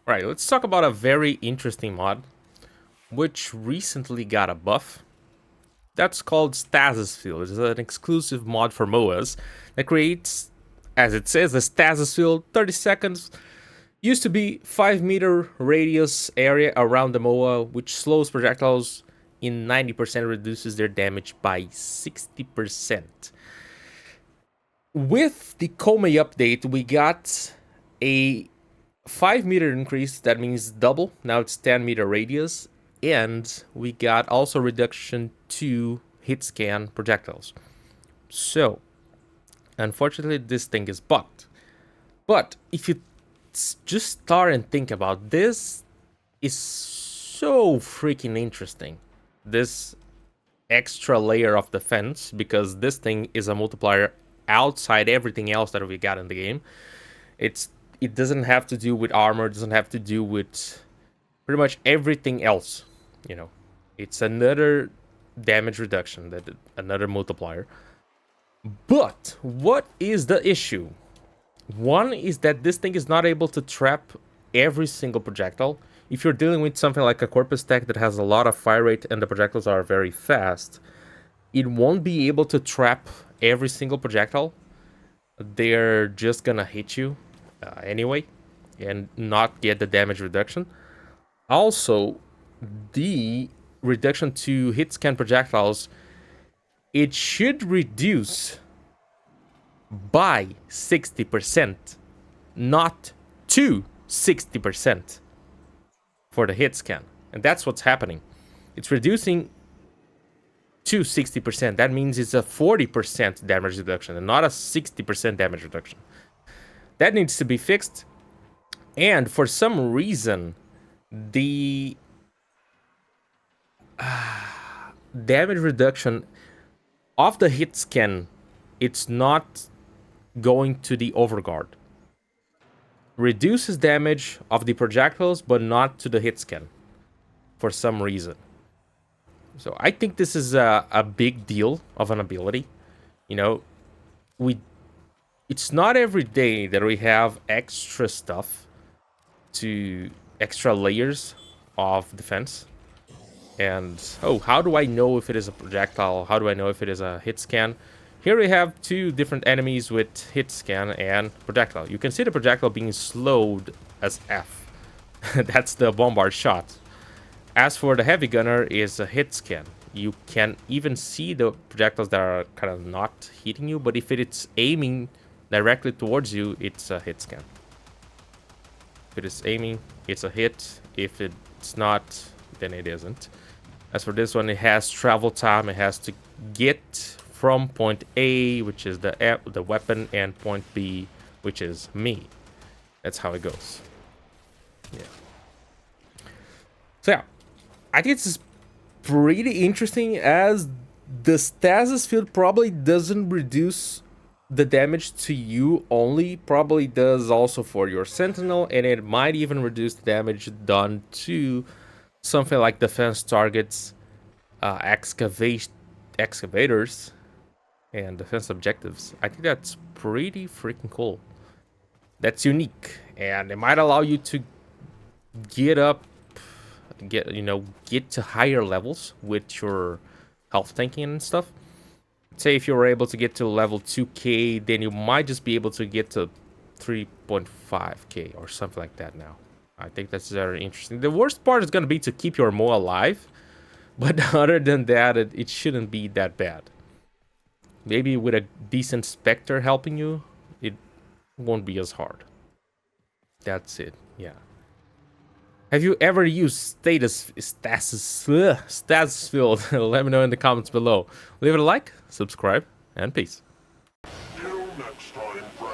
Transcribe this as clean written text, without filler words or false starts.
Right, let's talk about a very interesting mod, which recently got a buff. That's called Stasis Field. It's an exclusive mod for MOAs that creates, as it says, a Stasis Field 30 seconds. Used to be 5-meter radius area around the MOA, which slows projectiles in 90%, reduces their damage by 60%. With the Komei update, we got a 5-meter increase. That means double. Now it's 10-meter radius. And we got also reduction to hit scan projectiles. So, unfortunately, this thing is bugged. But if you just start and think about this, is so freaking interesting. This extra layer of defense, because this thing is a multiplier outside everything else that we got in the game. It doesn't have to do with armor, it doesn't have to do with pretty much everything else. You know, it's another damage reduction, that another multiplier. But what is the issue? One is that this thing is not able to trap every single projectile. If you're dealing with something like a corpus tech that has a lot of fire rate and the projectiles are very fast, it won't be able to trap every single projectile. They're just gonna hit you anyway and not get the damage reduction. Also, the reduction to hit scan projectiles, it should reduce by 60%, not to 60% for the hit scan. And that's what's happening. It's reducing to 60%. That means it's a 40% damage reduction and not a 60% damage reduction. That needs to be fixed. And for some reason, the damage reduction of the hit scan, it's not going to the overguard. Reduces damage of the projectiles, but not to the hit scan for some reason. So I think this is a big deal of an ability. You know, it's not every day that we have extra stuff, to extra layers of defense. And how do I know if it is a projectile? How do I know if it is a hit scan? Here we have two different enemies with hit scan and projectile. You can see the projectile being slowed as F. That's the bombard shot. As for the heavy gunner, is a hit scan. You can even see the projectiles that are kind of not hitting you, but if it's aiming directly towards you, it's a hit scan. If it is aiming, it's a hit. If it's not, then it isn't. As for this one, it has travel time. It has to get from point A, which is the weapon, and point B, which is me. That's how it goes. Yeah. So yeah, I think this is pretty interesting, as the Stasis Field probably doesn't reduce the damage to you only, probably does also for your Sentinel, and it might even reduce the damage done to something like defense targets, excavators, and defense objectives. I think that's pretty freaking cool. That's unique, and it might allow you to get to higher levels with your health tanking and stuff. Say if you're able to get to level 2k, then you might just be able to get to 3.5k or something like that now. I think that's very interesting. The worst part is going to be to keep your Mo alive, but other than that, it shouldn't be that bad. Maybe with a decent Spectre helping you, it won't be as hard. That's it, yeah. Have you ever used Stasis Field? Let me know in the comments below. Leave it a like, subscribe, and peace. Till next time, friends.